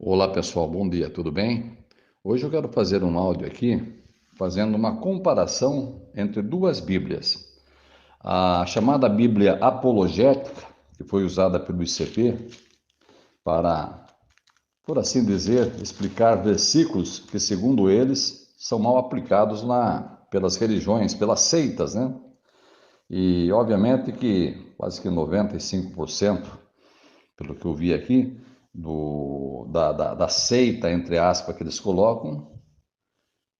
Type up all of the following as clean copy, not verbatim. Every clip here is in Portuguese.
Olá pessoal, bom dia, tudo bem? Hoje eu quero fazer um áudio aqui fazendo uma comparação entre duas Bíblias. A chamada Bíblia apologética, que foi usada pelo ICP para, por assim dizer, explicar versículos que, segundo eles, são mal aplicados pelas religiões, pelas seitas, né? E obviamente que quase que 95%, pelo que eu vi aqui, da seita, entre aspas, que eles colocam,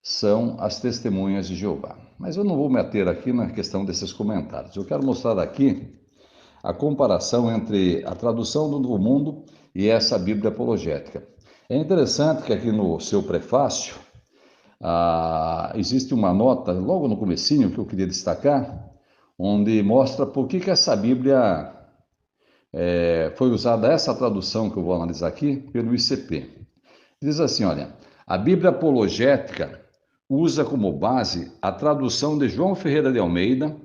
são as testemunhas de Jeová. Mas eu não vou meter aqui na questão desses comentários. Eu quero mostrar aqui a comparação entre a tradução do Novo Mundo e essa Bíblia apologética. É interessante que aqui no seu prefácio existe uma nota, logo no comecinho, que eu queria destacar, onde mostra por que essa Bíblia foi usada, essa tradução que eu vou analisar aqui, pelo ICP. Diz assim, olha, a Bíblia apologética usa como base a tradução de João Ferreira de Almeida,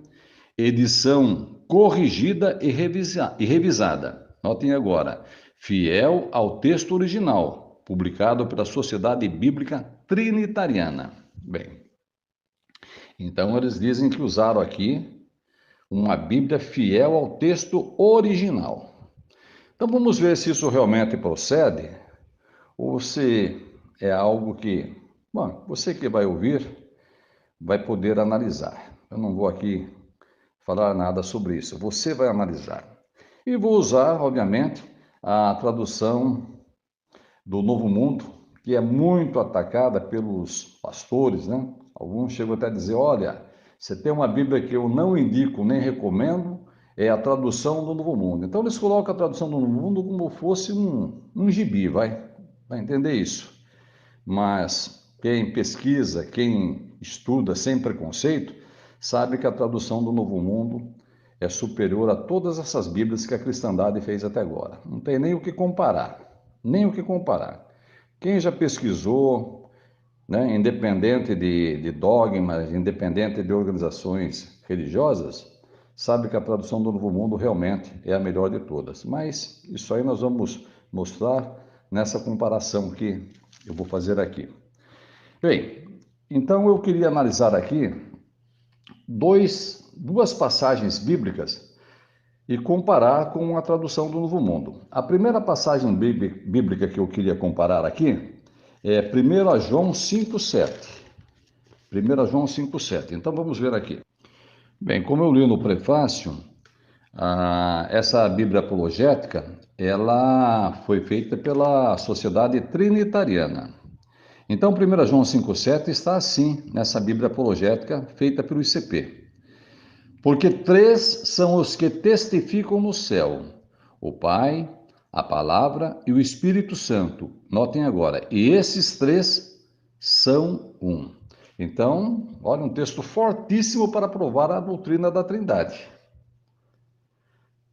edição corrigida e revisada. Notem agora, fiel ao texto original, publicado pela Sociedade Bíblica Trinitariana. Bem, então eles dizem que usaram aqui uma Bíblia fiel ao texto original. Então vamos ver se isso realmente procede ou se é algo que, bom, você que vai ouvir vai poder analisar. Eu não vou aqui falar nada sobre isso, você vai analisar. E vou usar, obviamente, a tradução do Novo Mundo, que é muito atacada pelos pastores, né? Alguns chegam até a dizer: olha, você tem uma Bíblia que eu não indico nem recomendo, é a tradução do Novo Mundo. Então eles colocam a tradução do Novo Mundo como fosse um gibi, vai entender isso. Mas quem pesquisa, quem estuda sem preconceito, sabe que a tradução do Novo Mundo é superior a todas essas Bíblias que a cristandade fez até agora. Não tem nem o que comparar, nem o que comparar. Quem já pesquisou, né, independente de dogmas, independente de organizações religiosas, sabe que a tradução do Novo Mundo realmente é a melhor de todas. Mas isso aí nós vamos mostrar nessa comparação que eu vou fazer aqui. Bem, então eu queria analisar aqui duas passagens bíblicas e comparar com a tradução do Novo Mundo. A primeira passagem bíblica que eu queria comparar aqui é 1 João 5,7. 1 João 5,7. Então vamos ver aqui. Bem, como eu li no prefácio, essa Bíblia apologética, ela foi feita pela Sociedade Trinitariana. Então, 1 João 5,7 está assim nessa Bíblia apologética feita pelo ICP. Porque três são os que testificam no céu: o Pai, a Palavra e o Espírito Santo. Notem agora, e esses três são um. Então, olha, um texto fortíssimo para provar a doutrina da Trindade.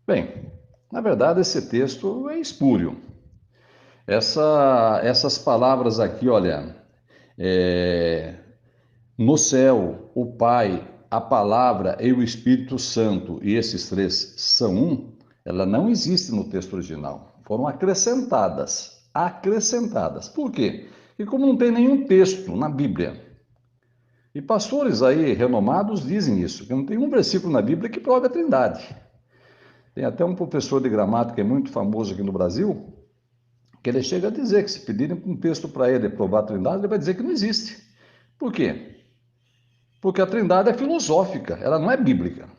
Bem, na verdade, esse texto é espúrio. Essas palavras aqui, olha, é, no céu, o Pai, a Palavra e o Espírito Santo, e esses três são um, ela não existe no texto original. Foram acrescentadas. Acrescentadas. Por quê? Porque como não tem nenhum texto na Bíblia, e pastores aí renomados dizem isso, que não tem um versículo na Bíblia que prove a Trindade. Tem até um professor de gramática muito famoso aqui no Brasil, que ele chega a dizer que se pedirem um texto para ele provar a Trindade, ele vai dizer que não existe. Por quê? Porque a Trindade é filosófica, ela não é bíblica.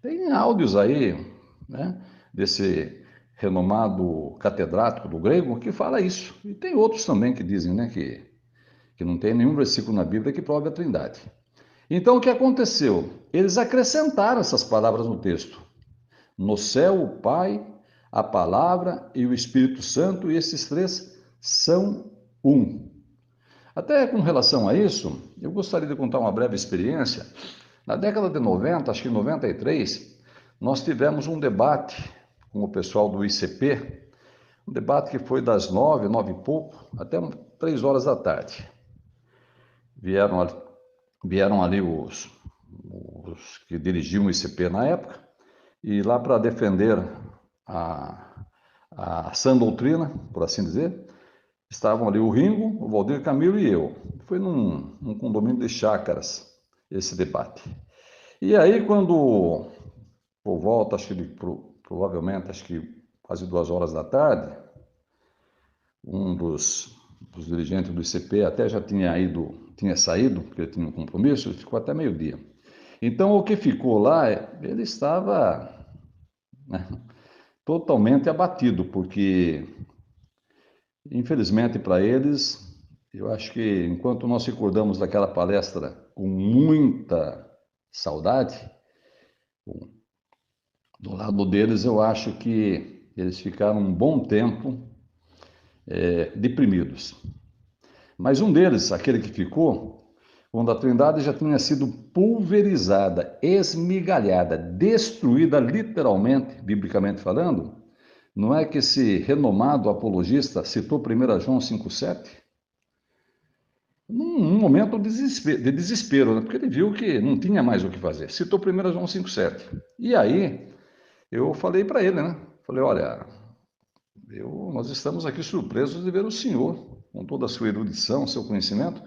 Tem áudios aí, né, desse renomado catedrático do grego que fala isso. E tem outros também que dizem, né, que não tem nenhum versículo na Bíblia que prove a Trindade. Então o que aconteceu? Eles acrescentaram essas palavras no texto. No céu, o Pai, a Palavra e o Espírito Santo, e esses três são um. Até com relação a isso, eu gostaria de contar uma breve experiência. Na década de 90, acho que em 93, nós tivemos um debate com o pessoal do ICP, um debate que foi das 9, 9 e pouco, até 3 horas da tarde. Vieram, vieram ali os que dirigiam o ICP na época, e lá para defender a, a sã doutrina, por assim dizer, estavam ali o Ringo, o Valdir Camilo e eu. Foi num condomínio de chácaras esse debate. E aí, quando, por volta, acho que provavelmente, acho que quase 2 horas da tarde, um dos dirigentes do ICP até já tinha saído, porque ele tinha um compromisso, ele ficou até meio-dia. Então, o que ficou lá, ele estava, né, totalmente abatido, porque, infelizmente para eles, eu acho que enquanto nós recordamos daquela palestra com muita saudade, do lado deles, eu acho que eles ficaram um bom tempo deprimidos. Mas um deles, aquele que ficou, quando a Trindade já tinha sido pulverizada, esmigalhada, destruída literalmente, biblicamente falando, não é que esse renomado apologista citou 1 João 5,7? Num momento de desespero, né? Porque ele viu que não tinha mais o que fazer. Citou 1 João 5,7. E aí, eu falei para ele, né? Falei, olha, nós estamos aqui surpresos de ver o senhor, com toda a sua erudição, seu conhecimento,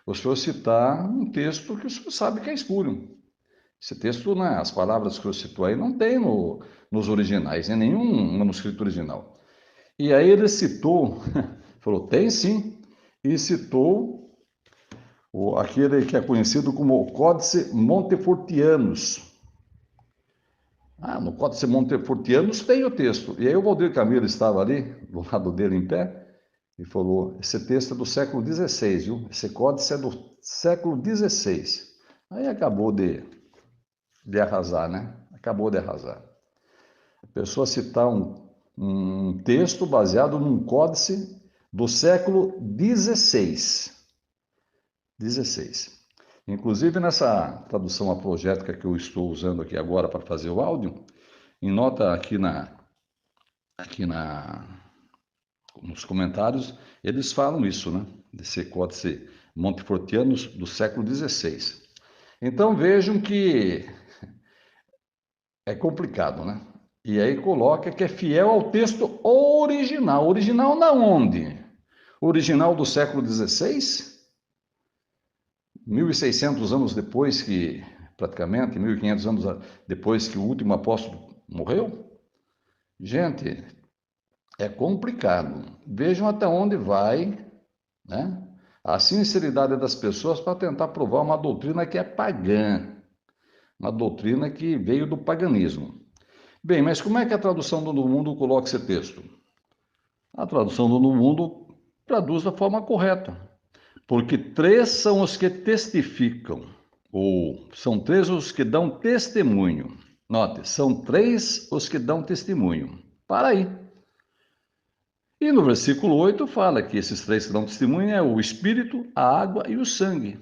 o senhor citar um texto que o senhor sabe que é espúrio. Esse texto, né, as palavras que o senhor citou aí, não tem nos originais, em nenhum manuscrito original. E aí ele citou, falou, tem sim, e citou aquele que é conhecido como o Códice Montefortianus. No Códice Montefortianus tem o texto. E aí o Valdir Camilo estava ali, do lado dele em pé, e falou, esse texto é do século XVI, viu? Esse códice é do século XVI. Aí acabou de arrasar, né? Acabou de arrasar. A pessoa citar um texto baseado num códice do século XVI. XVI. Inclusive, nessa tradução apologética que eu estou usando aqui agora para fazer o áudio, em nota nos comentários, eles falam isso, né? Desse códice Montefortianus do século XVI. Então, vejam que é complicado, né? E aí coloca que é fiel ao texto original. Original na onde? Original do século XVI? 1.600 anos depois que, praticamente, 1.500 anos depois que o último apóstolo morreu? Gente, é complicado. Vejam até onde vai, né, a sinceridade das pessoas para tentar provar uma doutrina que é pagã, uma doutrina que veio do paganismo. Bem, mas como é que a tradução do Novo Mundo coloca esse texto? A tradução do Novo Mundo traduz da forma correta, porque 3 são os que testificam, ou são 3 os que dão testemunho. Note, são 3 os que dão testemunho. Para aí. E no versículo 8 fala que esses 3 que dão testemunho é o Espírito, a água e o sangue.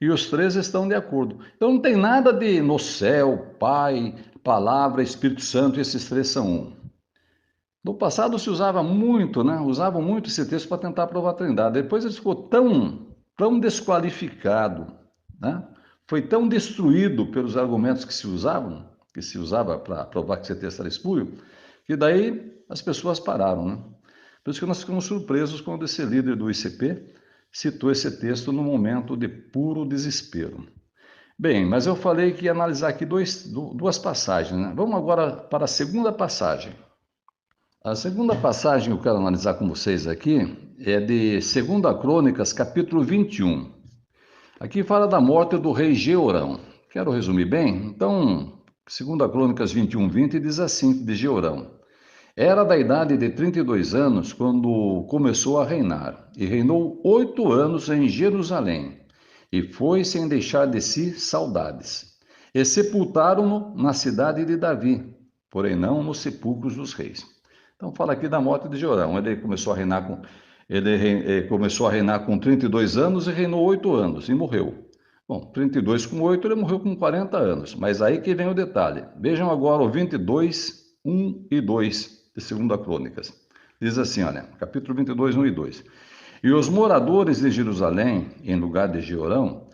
E os 3 estão de acordo. Então não tem nada de no céu, Pai, Palavra, Espírito Santo, e esses 3 são um. No passado se usava muito, né? Usavam muito esse texto para tentar provar a Trindade. Depois ele ficou tão desqualificado, né? Foi tão destruído pelos argumentos que se usava para provar que esse texto era espúrio, que daí as pessoas pararam, né? Por isso que nós ficamos surpresos quando esse líder do ICP citou esse texto no momento de puro desespero. Bem, mas eu falei que ia analisar aqui duas passagens, né? Vamos agora para a segunda passagem. A segunda passagem que eu quero analisar com vocês aqui é de 2 Crônicas, capítulo 21. Aqui fala da morte do rei Jeorão. Quero resumir bem? Então, 2 Crônicas 21, 20 diz assim, de Jeorão. Era da idade de 32 anos quando começou a reinar, e reinou 8 anos em Jerusalém, e foi sem deixar de si saudades. E sepultaram-no na cidade de Davi, porém não nos sepulcros dos reis. Então fala aqui da morte de Jeorão. Ele começou a reinar com 32 anos e reinou 8 anos e morreu. Bom, 32 com 8, ele morreu com 40 anos. Mas aí que vem o detalhe. Vejam agora o 22, 1 e 2 de 2 Crônicas. Diz assim, olha, capítulo 22, 1 e 2. E os moradores de Jerusalém, em lugar de Jeorão,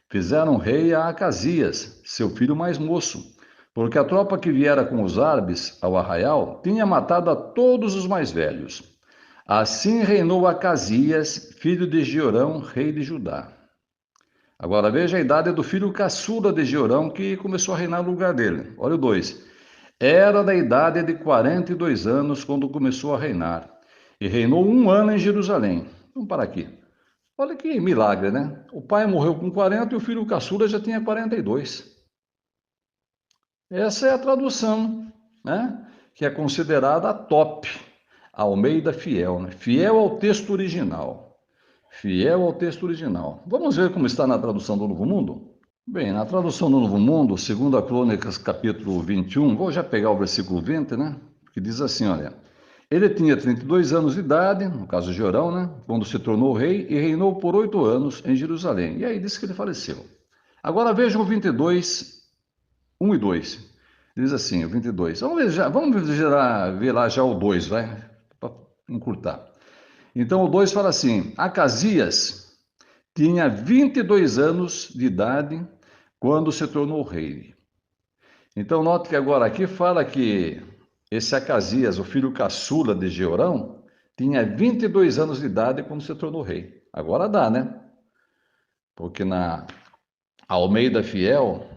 fizeram rei a Acasias, seu filho mais moço, porque a tropa que viera com os árabes ao arraial tinha matado a todos os mais velhos. Assim reinou Acasias, filho de Jeorão, rei de Judá. Agora veja a idade do filho caçula de Jeorão, que começou a reinar no lugar dele. Olha o 2. Era da idade de 42 anos quando começou a reinar, e reinou 1 ano em Jerusalém. Vamos parar aqui. Olha que milagre, né? O pai morreu com 40 e o filho caçula já tinha 42. Essa é a tradução, né? Que é considerada a top, Almeida Fiel, né? Fiel ao texto original. Fiel ao texto original. Vamos ver como está na tradução do Novo Mundo? Bem, na tradução do Novo Mundo, 2 Crônicas, capítulo 21, vou já pegar o versículo 20, né? Que diz assim, olha. Ele tinha 32 anos de idade, no caso de Jorão, né? Quando se tornou rei e reinou por 8 anos em Jerusalém. E aí diz que ele faleceu. Agora vejam o 22, 1 e 2. Diz assim, o 22. Ver lá já o 2, vai, para encurtar. Então o 2 fala assim: Acasias tinha 22 anos de idade quando se tornou rei. Então note que agora aqui fala que esse Acasias, o filho caçula de Jeorão, tinha 22 anos de idade quando se tornou rei. Agora dá, né? Porque na Almeida Fiel,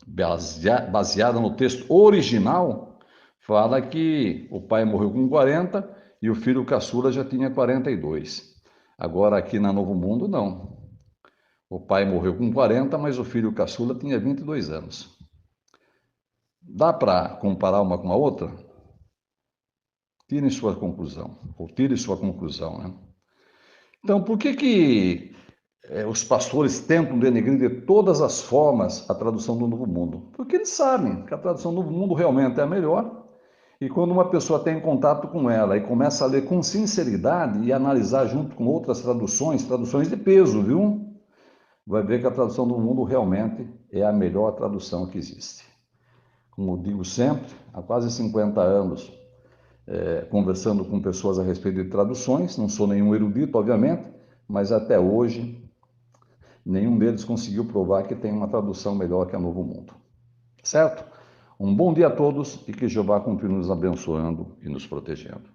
baseada no texto original, fala que o pai morreu com 40 e o filho caçula já tinha 42. Agora aqui na Novo Mundo, não. O pai morreu com 40, mas o filho caçula tinha 22 anos. Dá para comparar uma com a outra? Tire sua conclusão, ou tire sua conclusão, né? Então, por que os pastores tentam denegrir de todas as formas a tradução do Novo Mundo? Porque eles sabem que a tradução do Novo Mundo realmente é a melhor, e quando uma pessoa tem contato com ela e começa a ler com sinceridade e analisar junto com outras traduções, traduções de peso, viu? Vai ver que a tradução do mundo realmente é a melhor tradução que existe. Como digo sempre, há quase 50 anos, conversando com pessoas a respeito de traduções, não sou nenhum erudito, obviamente, mas até hoje nenhum deles conseguiu provar que tem uma tradução melhor que a Novo Mundo. Certo? Um bom dia a todos e que Jeová continue nos abençoando e nos protegendo.